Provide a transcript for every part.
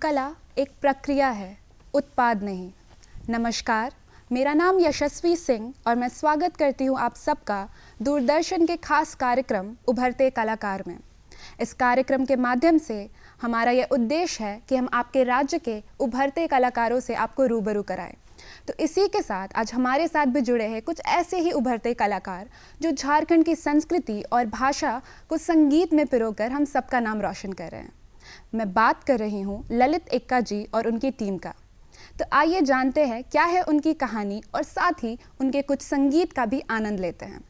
कला एक प्रक्रिया है, उत्पाद नहीं। नमस्कार, मेरा नाम यशस्वी सिंह और मैं स्वागत करती हूँ आप सबका दूरदर्शन के खास कार्यक्रम उभरते कलाकार में। इस कार्यक्रम के माध्यम से हमारा यह उद्देश्य है कि हम आपके राज्य के उभरते कलाकारों से आपको रूबरू कराएं। तो इसी के साथ आज हमारे साथ भी जुड़े हैं कुछ ऐसे ही उभरते कलाकार जो झारखंड की संस्कृति और भाषा को संगीत में पिरोकर हम सबका नाम रोशन कर रहे हैं। मैं बात कर रही हूँ ललित एक्का जी और उनकी टीम का। तो आइए जानते हैं क्या है उनकी कहानी और साथ ही उनके कुछ संगीत का भी आनंद लेते हैं।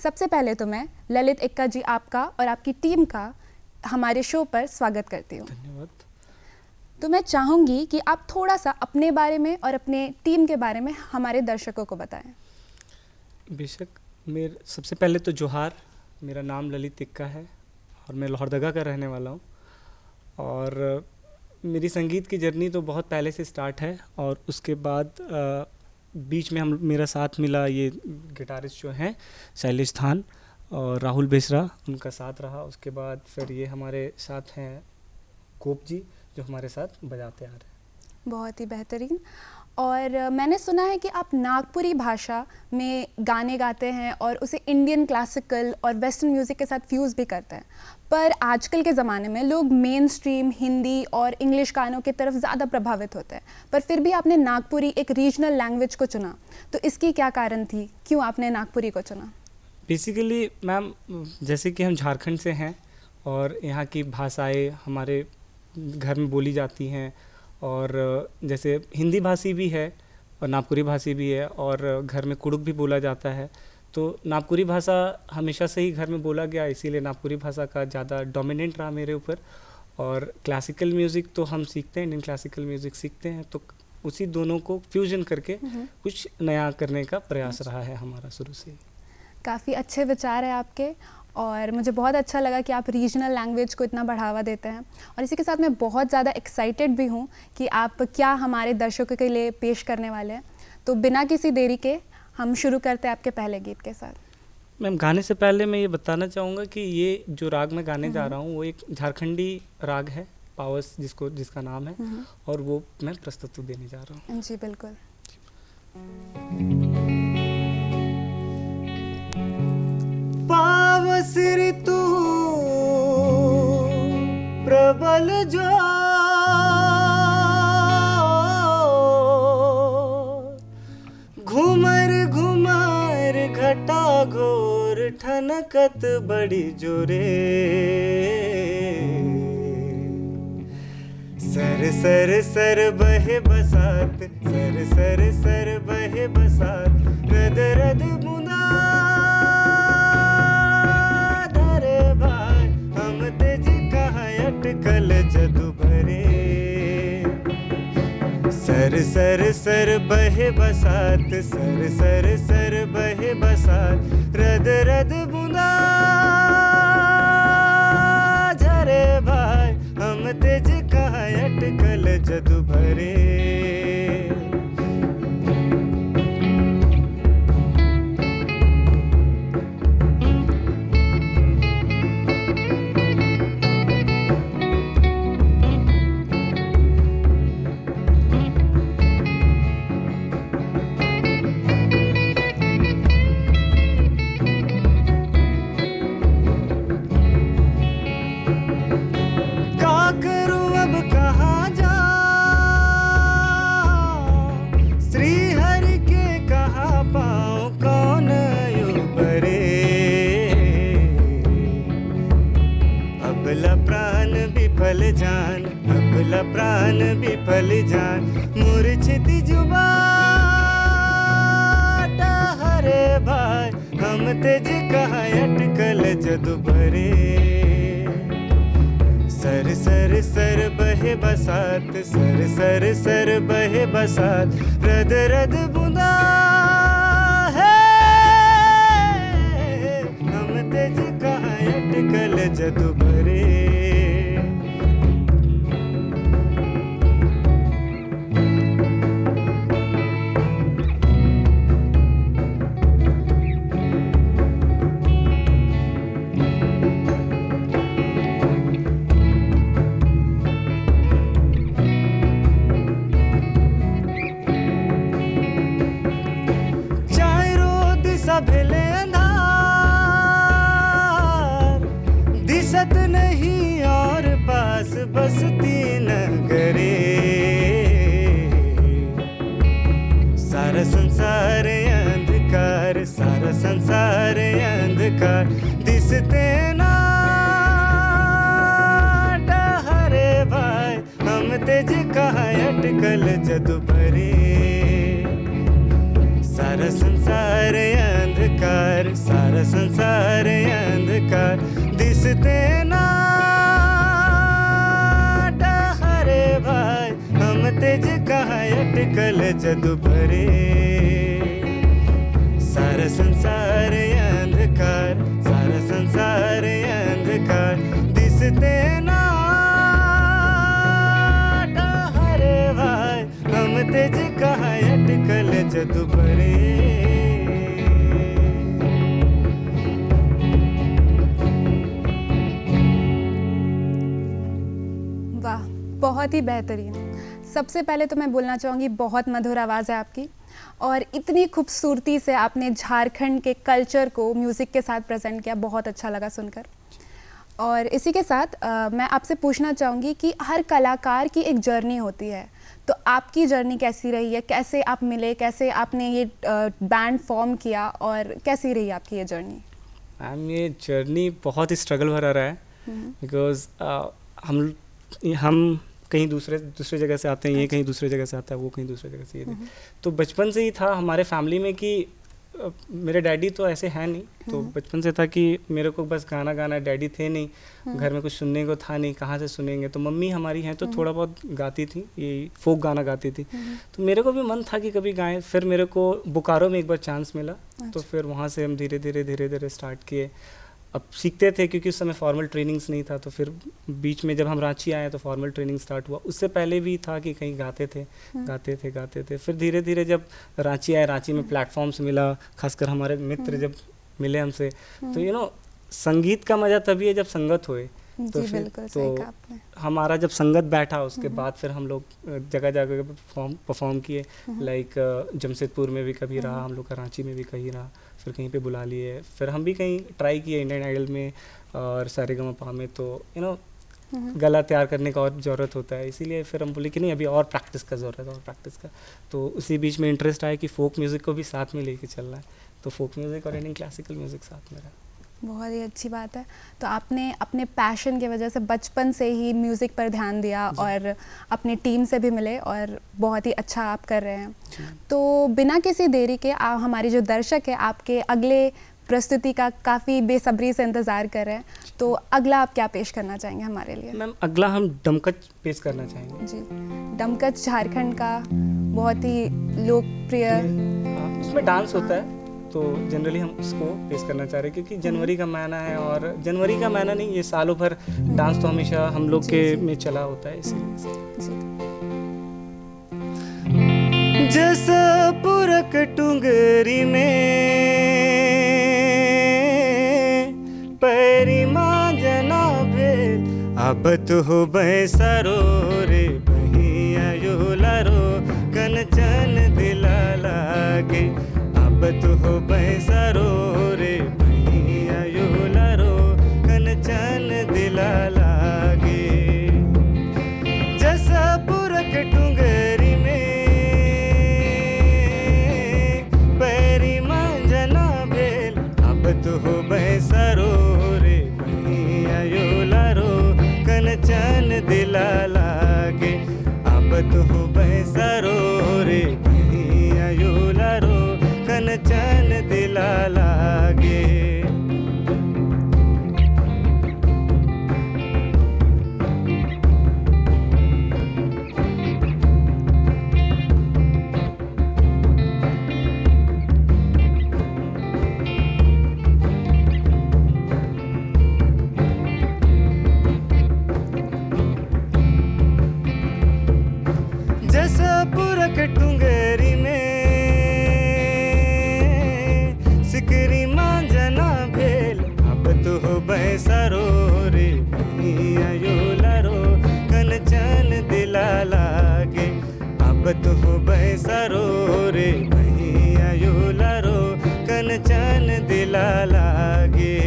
सबसे पहले तो मैं ललित एक्का जी आपका और आपकी टीम का हमारे शो पर स्वागत करती हूँ। धन्यवाद। तो मैं चाहूँगी कि आप थोड़ा सा अपने बारे में और अपने टीम के बारे में हमारे दर्शकों को बताएं। बेशक। सबसे पहले तो जोहार। मेरा नाम ललित एक्का है और मैं लोहरदगा का रहने वाला हूँ। और मेरी संगीत की जर्नी तो बहुत पहले से स्टार्ट है और उसके बाद बीच में मेरा साथ मिला ये गिटारिस्ट जो हैं शैलेश थान और राहुल बेसरा, उनका साथ रहा। उसके बाद फिर ये हमारे साथ हैं कोप जी जो हमारे साथ बजाते आ रहे हैं। बहुत ही बेहतरीन। और मैंने सुना है कि आप नागपुरी भाषा में गाने गाते हैं और उसे इंडियन क्लासिकल और वेस्टर्न म्यूज़िक के साथ फ्यूज़ भी करते हैं। पर आजकल के ज़माने में लोग मेन स्ट्रीम हिंदी और इंग्लिश गानों की तरफ ज़्यादा प्रभावित होते हैं, पर फिर भी आपने नागपुरी एक रीजनल लैंग्वेज को चुना, तो इसकी क्या कारण थी, क्यों आपने नागपुरी को चुना? बेसिकली मैम, जैसे कि हम झारखंड से हैं और यहाँ की भाषाएँ हमारे घर में बोली जाती हैं और जैसे हिंदी भाषी भी है और नागपुरी भाषी भी है और घर में कुड़ुक भी बोला जाता है। तो नागपुरी भाषा हमेशा से ही घर में बोला गया, इसीलिए नागपुरी भाषा का ज़्यादा डोमिनेंट रहा मेरे ऊपर। और क्लासिकल म्यूज़िक तो हम सीखते हैं, इंडियन क्लासिकल म्यूज़िक सीखते हैं, तो उसी दोनों को फ्यूजन करके कुछ नया करने का प्रयास रहा है हमारा शुरू से। काफ़ी अच्छे विचार है आपके और मुझे बहुत अच्छा लगा कि आप रीजनल लैंग्वेज को इतना बढ़ावा देते हैं। और इसी के साथ मैं बहुत ज़्यादा एक्साइटेड भी हूँ कि आप क्या हमारे दर्शकों के लिए पेश करने वाले हैं। तो बिना किसी देरी के हम शुरू करते हैं आपके पहले गीत के साथ। मैम, गाने से पहले मैं ये बताना चाहूँगा कि ये जो राग मैं गाने जा रहा हूँ वो एक झारखंडी राग है, पावस जिसका नाम है, और वो मैं प्रस्तुति देने जा रहा हूँ। जी बिल्कुल। पावस ऋतु प्रबल जो घुमर घुमर घटा घोर ठनकत बड़ी जोरे, सर सर सर बहे बसात, सर सर सर बहे बसात, रद रद बुंदा अटकल जदु भरे, सर सर सर बहे बसात, सर सर सर बहे बसात, रद रद बूंदा झरे भाई, हम तेज कहाँ अटकल जदु भरे। अबला प्राण विफल जान, मूर्छित जुबा हरे भाई, हम तेज कहाँ अटकल जदु भरे, सर सर सर बहे बसात, सर सर सर बहे बसात, रद रद बूंदा है, हम तेज कहाँ अटकल जदु भरे। इज्जत नहीं और पास बसती नगरे, सारा संसार अंधकार, सारा संसार अंधकार, दिसते ना डहरे भाई हम तेज कहाँ अटकल जदू भरे, सारा संसार अंधकार, सारा संसार अंधकार, दिसते ना डहरे भाई हम तेज कहाँ अटकल जदू भरे, सारा संसार अंधकार, सारा संसार अंधकार, दिसते ना डहरे भाई हम तेज कहाँ अटकल जदू भरे। वाह, बहुत ही बेहतरीन। सबसे पहले तो मैं बोलना चाहूँगी बहुत मधुर आवाज़ है आपकी, और इतनी खूबसूरती से आपने झारखंड के कल्चर को म्यूज़िक के साथ प्रेजेंट किया, बहुत अच्छा लगा सुनकर। और इसी के साथ मैं आपसे पूछना चाहूँगी कि हर कलाकार की एक जर्नी होती है, तो आपकी जर्नी कैसी रही है, कैसे आप मिले, कैसे आपने ये बैंड फॉर्म किया, और कैसी रही आपकी ये जर्नी? मैम ये जर्नी बहुत ही स्ट्रगल भरा रहा है, बिकॉज हम कहीं दूसरे जगह से आते हैं, ये कहीं दूसरे जगह से आता है, वो कहीं दूसरे जगह से ये। तो बचपन से ही था हमारे फैमिली में कि मेरे डैडी तो ऐसे हैं नहीं, तो बचपन से था कि मेरे को बस गाना गाना, डैडी थे नहीं, घर में कुछ सुनने को था नहीं, कहाँ से सुनेंगे, तो मम्मी हमारी हैं तो थोड़ा बहुत गाती थी, ये फोक गाना गाती थी, तो मेरे को भी मन था कि कभी गाएं। फिर मेरे को बोकारो में एक बार चांस मिला, तो फिर वहाँ से हम धीरे धीरे स्टार्ट किए। अब सीखते थे क्योंकि उस समय फॉर्मल ट्रेनिंग्स नहीं था, तो फिर बीच में जब हम रांची आए तो फॉर्मल ट्रेनिंग स्टार्ट हुआ। उससे पहले भी था कि कहीं गाते थे। फिर धीरे धीरे जब रांची आए, रांची में प्लेटफॉर्म्स मिला, खासकर हमारे मित्र जब मिले हमसे, तो संगीत का मज़ा तभी है जब संगत होए। तो फिर तो हमारा जब संगत बैठा, उसके बाद फिर हम लोग जगह जगह परफॉर्म किए, लाइक जमशेदपुर में भी कभी रहा हम लोग का, रांची में भी कहीं रहा, फिर कहीं पे बुला लिए, फिर हम भी कहीं ट्राई किए इंडियन आइडल में और सारेगामापा में। तो गला तैयार करने का और ज़रूरत होता है, इसीलिए फिर हम बोले कि नहीं अभी और प्रैक्टिस का ज़रूरत है, और प्रैक्टिस का। तो उसी बीच में इंटरेस्ट आया कि फोक म्यूज़िक को भी साथ में लेके चलना है, तो फोक म्यूज़िक और इंडियन क्लासिकल म्यूज़िक साथ में रहा। बहुत ही अच्छी बात है। तो आपने अपने पैशन की वजह से बचपन से ही म्यूज़िक पर ध्यान दिया और अपनी टीम से भी मिले, और बहुत ही अच्छा आप कर रहे हैं। तो बिना किसी देरी के हमारे जो दर्शक है आपके अगले प्रस्तुति का काफ़ी बेसब्री से इंतज़ार कर रहे हैं, तो अगला आप क्या पेश करना चाहेंगे हमारे लिए? मैम अगला हम डमकच पेश करना चाहेंगे। जी, डमकच झारखंड का बहुत ही लोकप्रिय, उसमें डांस होता है, तो जनरली हम उसको पेश करना चाह रहे हैं क्योंकि जनवरी का महीना है, और जनवरी का महीना नहीं, ये सालों भर डांस तो हमेशा हम लोग के में चला होता है, इसीलिए। जैसा पुरक टुंगरी में पैरी माँ जना भेल, आबत हो बैसरो रे बहिया योलारो, कनचन दिला लागे, आबत हो बैसरो रे बहिया योलारो, कनचन दिला लागे। जैसा पुरक टुंगरी में पैरी मंजना भेल, आबत हो बैसरो रे बहिया योलारो, कनचन दिला लागे, आबत हो बैसरो रे बहिया योलारो, कनचन दिला लागे। जैसा पुरक टुंगरी में सिकरी मांजना भेल, अब तो हो बैसरो रे बहिया योलारो, कनचन दिला लागे, अब तो हो बैसरो रे बहिया योलारो, कनचन दिला लागे।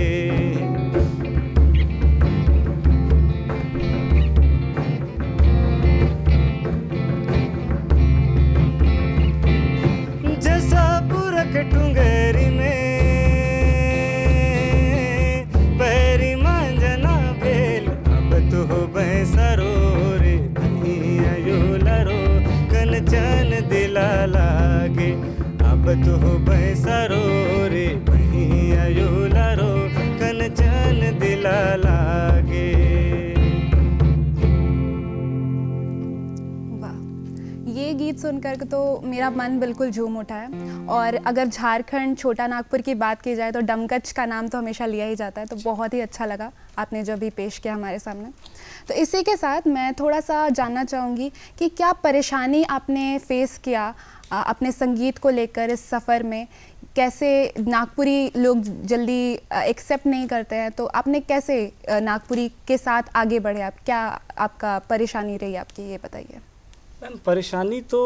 सुनकर तो मेरा मन बिल्कुल झूम उठा है। और अगर झारखंड छोटा नागपुर की बात की जाए तो डमकच का नाम तो हमेशा लिया ही जाता है, तो बहुत ही अच्छा लगा आपने जो भी पेश किया हमारे सामने। तो इसी के साथ मैं थोड़ा सा जानना चाहूँगी कि क्या परेशानी आपने फेस किया अपने संगीत को लेकर इस सफ़र में? कैसे नागपुरी लोग जल्दी एक्सेप्ट नहीं करते हैं, तो आपने कैसे नागपुरी के साथ आगे बढ़े? आप क्या आपका परेशानी रही आपकी, ये बताइए। मैम परेशानी तो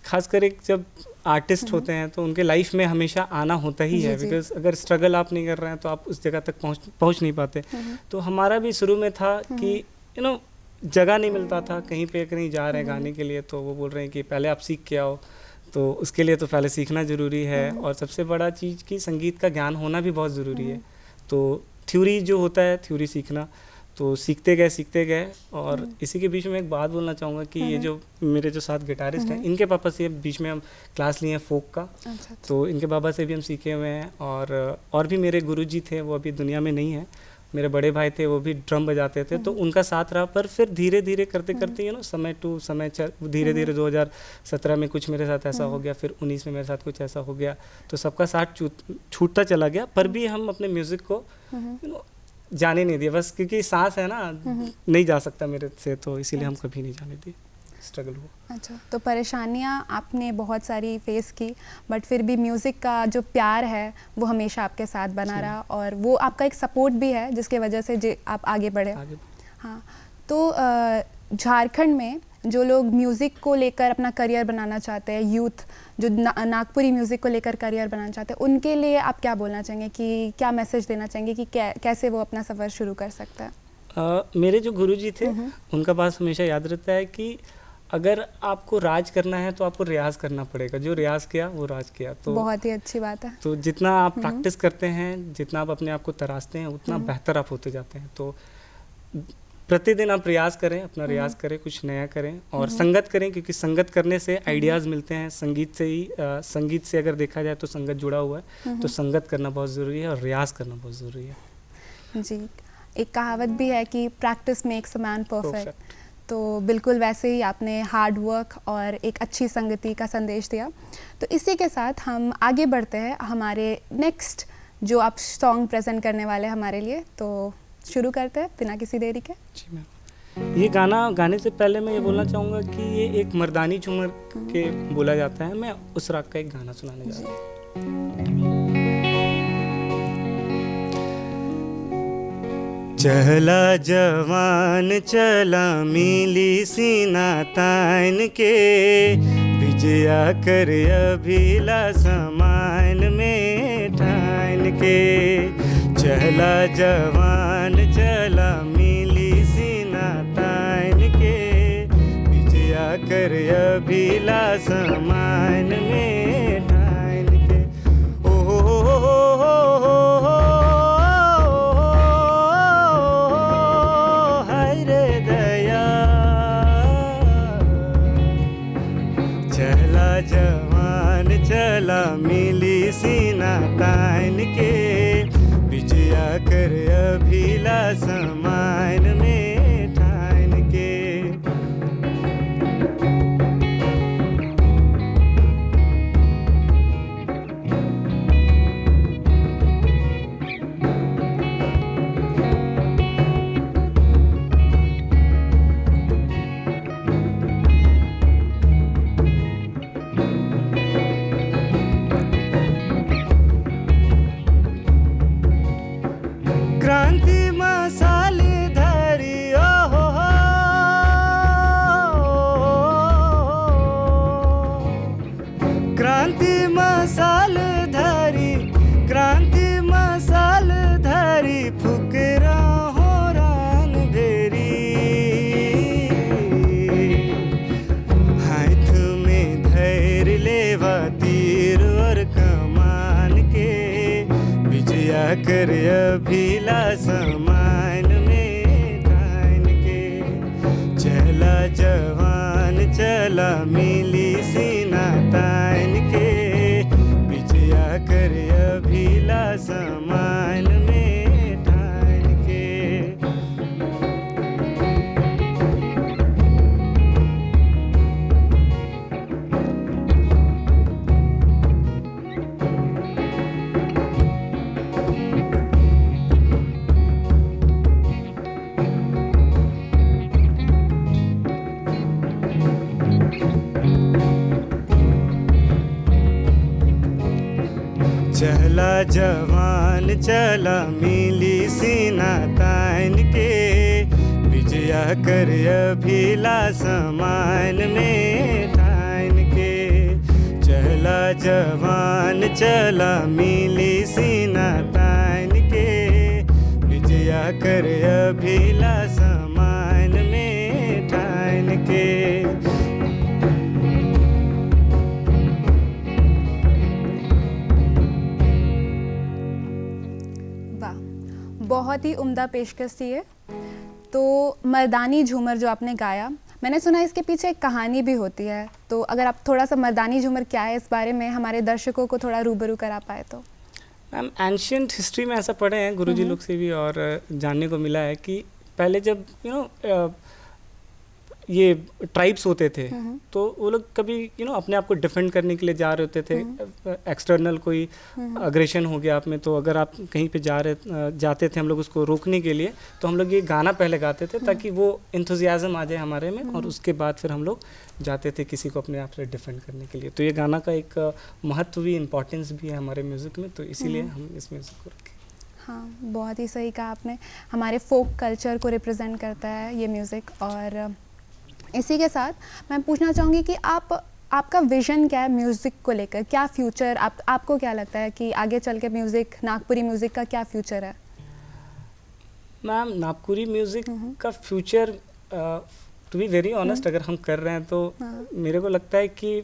खासकर एक जब आर्टिस्ट होते हैं तो उनके लाइफ में हमेशा आना होता ही है, बिकॉज अगर स्ट्रगल आप नहीं कर रहे हैं तो आप उस जगह तक पहुंच नहीं पाते। तो हमारा भी शुरू में था कि जगह नहीं मिलता था, कहीं जा रहे हैं गाने के लिए तो वो बोल रहे हैं कि पहले आप सीख के आओ, तो उसके लिए तो पहले सीखना ज़रूरी है। और सबसे बड़ा चीज़ कि संगीत का ज्ञान होना भी बहुत ज़रूरी है। तो थ्योरी जो होता है, थ्योरी सीखना, तो सीखते गए। और इसी के बीच में एक बात बोलना चाहूँगा कि ये जो मेरे जो साथ गिटारिस्ट हैं, इनके पापा से बीच में हम क्लास लिए हैं फोक का। अच्छा। तो इनके बाबा से भी हम सीखे हुए हैं। और भी मेरे गुरुजी थे, वो अभी दुनिया में नहीं है। मेरे बड़े भाई थे, वो भी ड्रम बजाते थे, तो उनका साथ रहा। पर फिर धीरे धीरे करते समय टू समय धीरे धीरे 2017 में कुछ मेरे साथ ऐसा हो गया, फिर 19 में मेरे साथ कुछ ऐसा हो गया, तो सबका साथ छूटता चला गया। पर भी हम अपने म्यूज़िक को जाने नहीं दिया, बस क्योंकि सांस है ना, नहीं जा सकता मेरे से, तो इसीलिए हम कभी नहीं जाने दिए। स्ट्रगल हुआ। अच्छा, तो परेशानियाँ आपने बहुत सारी फेस की, बट फिर भी म्यूज़िक का जो प्यार है वो हमेशा आपके साथ बना रहा, और वो आपका एक सपोर्ट भी है जिसके वजह से आप आगे बढ़े। हाँ, तो झारखंड में जो लोग म्यूज़िक को लेकर अपना करियर बनाना चाहते हैं, यूथ जो नागपुरी म्यूज़िक को लेकर करियर बनाना चाहते हैं, उनके लिए आप क्या बोलना चाहेंगे, कि क्या मैसेज देना चाहेंगे कि कैसे वो अपना सफ़र शुरू कर सकता है? मेरे जो गुरुजी थे, उनका बात हमेशा याद रहता है कि अगर आपको राज करना है तो आपको रियाज करना पड़ेगा। जो रियाज किया वो राज किया। तो बहुत ही अच्छी बात है। तो जितना आप प्रैक्टिस करते हैं, जितना आप अपने आप को तराशते हैं, उतना बेहतर आप होते जाते हैं। तो प्रतिदिन आप रियाज करें, अपना रियाज करें, कुछ नया करें और संगत करें, क्योंकि संगत करने से आइडियाज़ मिलते हैं। संगीत से ही संगीत से अगर देखा जाए तो संगत जुड़ा हुआ है, तो संगत करना बहुत ज़रूरी है और रियाज करना बहुत ज़रूरी है। जी, एक कहावत भी है कि practice makes a man perfect. तो बिल्कुल वैसे ही आपने हार्ड वर्क और एक अच्छी संगति का संदेश दिया। तो इसी के साथ हम आगे बढ़ते हैं हमारे नेक्स्ट जो आप सॉन्ग प्रेजेंट करने वाले हैं हमारे लिए, तो शुरू करते हैं बिना किसी देरी के। जी मैम, ये गाना गाने से पहले मैं ये बोलना चाहूँगा कि ये एक मर्दानी झूमर के बोला जाता है। मैं उस राग का एक गाना सुनाने जा रहा हूँ। चला जवान चला मिली सीना तान के, विजया कर अभिला समान में ठान के। चला जवान चला मिली सीना तान के, विजया कर अभिला समान में ठान के। जवान चला मिली सीना तान के, विजया कर अभिला समान में ठान के। क्रांति मसाले धरी हो, क्रांति मसाले धरी, क्रांति मसाले धरी, फुकरा हो रान भेरी। हाथ में धैर्य लेवा तीर और कमान के, विजया कर अभिला समान में ठान के। चला जवान चला मिली सीना तान के, विजया कर अभिला समान में ठान के। चला जवान चला मिली सीना तान के, विजया कर अभिला समान में ठान के। चला जवान चला मिली सीना तान के, विजया कर अभिला समान में ठान के। बहुत ही उम्दा पेशकश थी ये। तो मर्दानी झूमर जो आपने गाया, मैंने सुना है इसके पीछे एक कहानी भी होती है, तो अगर आप थोड़ा सा मर्दानी झूमर क्या है इस बारे में हमारे दर्शकों को थोड़ा रूबरू करा पाए तो। मैम एंशियंट हिस्ट्री में ऐसा पढ़े हैं गुरुजी लोग से भी और जानने को मिला है कि पहले जब ये ट्राइब्स होते थे तो वो लोग कभी अपने आप को डिफेंड करने के लिए जा रहे होते थे, एक्सटर्नल कोई अग्रेशन हो गया आप में, तो अगर आप कहीं पे जाते थे हम लोग उसको रोकने के लिए, तो हम लोग ये गाना पहले गाते थे ताकि वो इंथुजियाज्म आ जाए हमारे में, और उसके बाद फिर हम लोग जाते थे किसी को अपने आप से डिफेंड करने के लिए। तो ये गाना का एक महत्व भी, इम्पोर्टेंस भी है हमारे म्यूज़िक में, तो इसीलिए हम इस म्यूज़िक को रखें। हाँ, बहुत ही सही कहा आपने। हमारे फोक कल्चर को रिप्रेजेंट करता है ये म्यूज़िक। और इसी के साथ मैं पूछना चाहूँगी कि आपका विज़न क्या है म्यूज़िक को लेकर, क्या फ्यूचर आपको क्या लगता है कि आगे चल के म्यूज़िक, नागपुरी म्यूज़िक का क्या फ्यूचर है? मैम नागपुरी म्यूज़िक का future to be very honest अगर हम कर रहे हैं तो मेरे को लगता है कि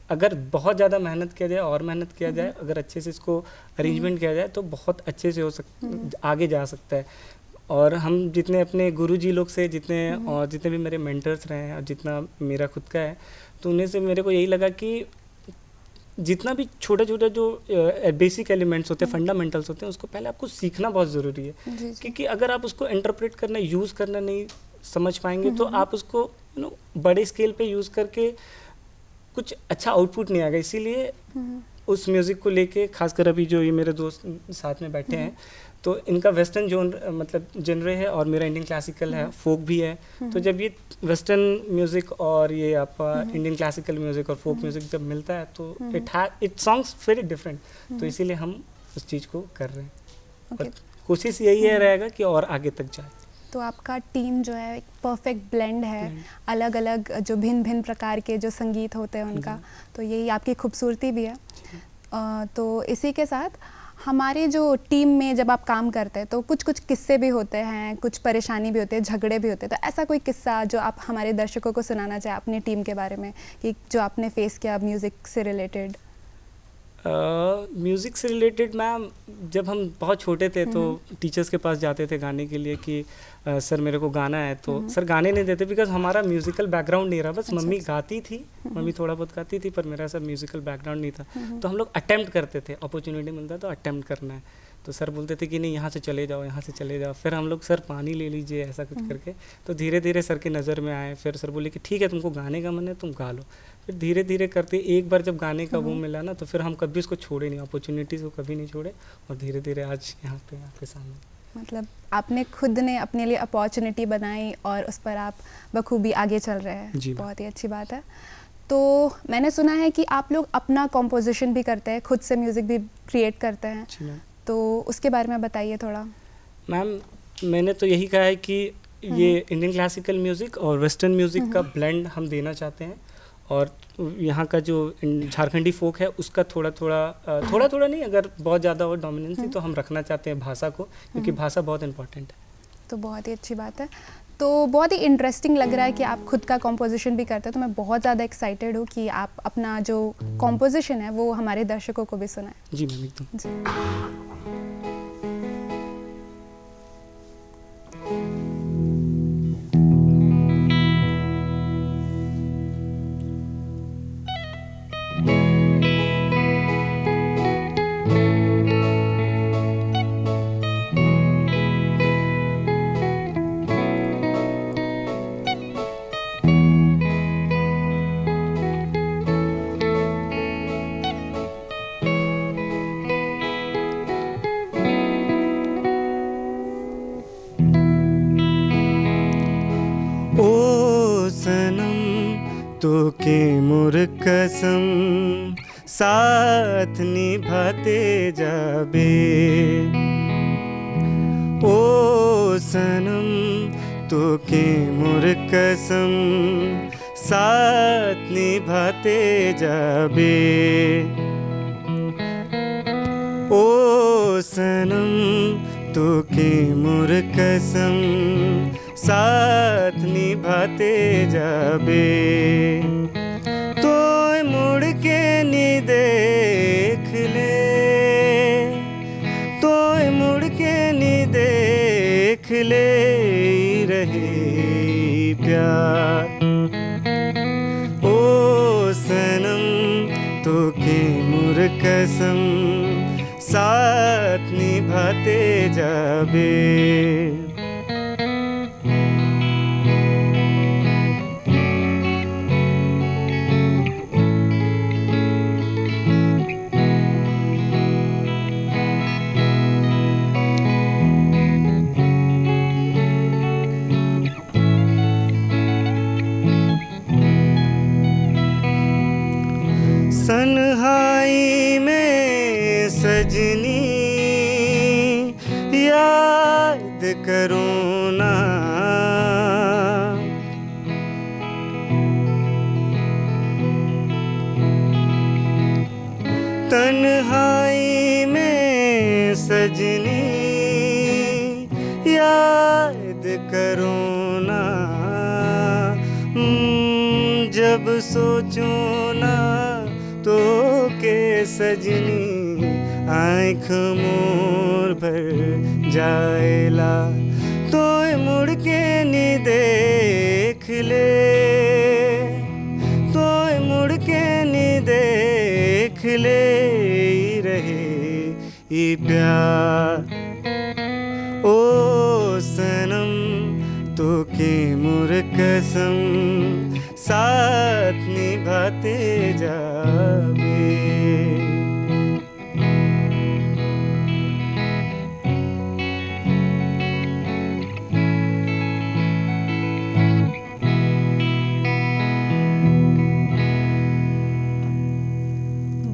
अगर बहुत ज़्यादा मेहनत किया जाए और मेहनत किया जाए, अगर अच्छे से इसको अरेंजमेंट किया जाए तो बहुत अच्छे से आगे जा सकता है। और हम जितने अपने गुरुजी लोग से और जितने भी मेरे मेंटर्स रहे हैं और जितना मेरा खुद का है, तो उन्हें से मेरे को यही लगा कि जितना भी छोटे छोटे जो बेसिक एलिमेंट्स होते हैं, फंडामेंटल्स होते हैं, उसको पहले आपको सीखना बहुत ज़रूरी है। क्योंकि अगर आप उसको इंटरप्रेट करना, यूज़ करना नहीं समझ पाएंगे तो आप उसको बड़े स्केल पे यूज़ करके कुछ अच्छा आउटपुट नहीं आएगा। इसीलिए उस म्यूज़िक को लेके, खासकर अभी जो ये मेरे दोस्त साथ में बैठे हैं, तो इनका वेस्टर्न जोन मतलब जनरे है और मेरा इंडियन क्लासिकल है, फोक भी है। तो जब ये वेस्टर्न म्यूज़िक और ये आपका इंडियन क्लासिकल म्यूज़िक और फोक म्यूज़िक जब मिलता है तो इट सॉन्ग्स वेरी डिफरेंट। तो इसीलिए हम उस चीज़ को कर रहे हैं और कोशिश यही है रहेगा कि और आगे तक जाए। तो आपका टीम जो है एक परफेक्ट ब्लेंड है, अलग अलग जो भिन्न भिन्न प्रकार के जो संगीत होते हैं उनका, तो यही आपकी खूबसूरती भी है। तो इसी के साथ हमारे जो टीम में जब आप काम करते हैं तो कुछ कुछ किस्से भी होते हैं, कुछ परेशानी भी होते हैं, झगड़े भी होते हैं, तो ऐसा कोई किस्सा जो आप हमारे दर्शकों को सुनाना चाहें अपनी टीम के बारे में कि जो आपने फेस किया म्यूज़िक से रिलेटेड? म्यूज़िक से रिलेटेड मैम, जब हम बहुत छोटे थे तो टीचर्स के पास जाते थे गाने के लिए कि सर मेरे को गाना है, तो सर गाने नहीं देते बिकॉज हमारा म्यूज़िकल बैकग्राउंड नहीं रहा। बस मम्मी गाती थी, मम्मी थोड़ा बहुत गाती थी, पर मेरा सर म्यूज़िकल बैकग्राउंड नहीं था। तो हम लोग अटेम्प्ट करते थे, अपॉर्चुनिटी मिलता तो अटेम्प्ट करना है। तो सर बोलते थे कि नहीं यहाँ से चले जाओ, यहाँ से चले जाओ। फिर हम लोग सर पानी ले लीजिए ऐसा कुछ करके, तो धीरे धीरे सर की नज़र में आए। फिर सर बोले कि ठीक है तुमको गाने का मन है तुम गा लो। फिर धीरे धीरे करते एक बार जब गाने का वो मिला ना, तो फिर हम कभी उसको छोड़े नहीं, अपॉर्चुनिटीज़ को कभी नहीं छोड़े, और धीरे धीरे आज यहाँ पे आपके सामने। मतलब आपने खुद ने अपने लिए अपॉर्चुनिटी बनाई और उस पर आप बखूबी आगे चल रहे हैं, बहुत ही अच्छी बात है। तो मैंने सुना है कि आप लोग अपना कॉम्पोजिशन भी करते हैं, खुद से म्यूज़िक भी क्रिएट करते हैं, तो उसके बारे में बताइए थोड़ा। मैम मैंने तो यही कहा है कि ये इंडियन क्लासिकल म्यूज़िक और वेस्टर्न म्यूज़िक का ब्लेंड हम देना चाहते हैं, और यहाँ का जो झारखंडी फोक है उसका थोड़ा थोड़ा नहीं, अगर बहुत ज़्यादा और डोमिनेंसी तो हम रखना चाहते हैं भाषा को, क्योंकि भाषा बहुत इम्पोर्टेंट है। तो बहुत ही अच्छी बात है। तो बहुत ही इंटरेस्टिंग लग रहा है कि आप खुद का कॉम्पोजिशन भी करते हैं, तो मैं बहुत ज़्यादा एक्साइटेड हूँ कि आप अपना जो कॉम्पोजिशन है वो हमारे दर्शकों को भी सुनाएं। जी मैम एकदम जी। तो के मोर कसम साथ निभाते जाबे। ओ सनम तो के मोर कसम साथ निभाते जाबे। ओ सनम तो के मोर कसम साथ निभाते जाबे। तो मुड़ के नी देख ले, तो मुड़ के नी देख ले रहे प्यार। ओ सनम तो के मोर कसम साथ निभाते जाबे। सनहाई में सजनी याद करो ना, तन्हाई में सजनी याद करो ना। जब सोचो ना तो के सजनी आँख मोर भर जाएला। तो मुड़ के नी देख ले, तो मुड़ के नी देख ले रहे ये प्यार। ओ सनम तो के मोर कसम साथ निभाते जाबे।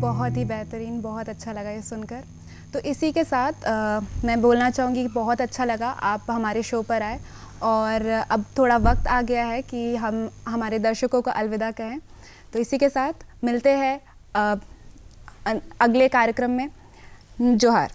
बहुत ही बेहतरीन, बहुत अच्छा लगा ये सुनकर। तो इसी के साथ मैं बोलना चाहूँगी कि बहुत अच्छा लगा आप हमारे शो पर आए, और अब थोड़ा वक्त आ गया है कि हम हमारे दर्शकों को अलविदा कहें। तो इसी के साथ मिलते हैं अगले कार्यक्रम में। जोहार।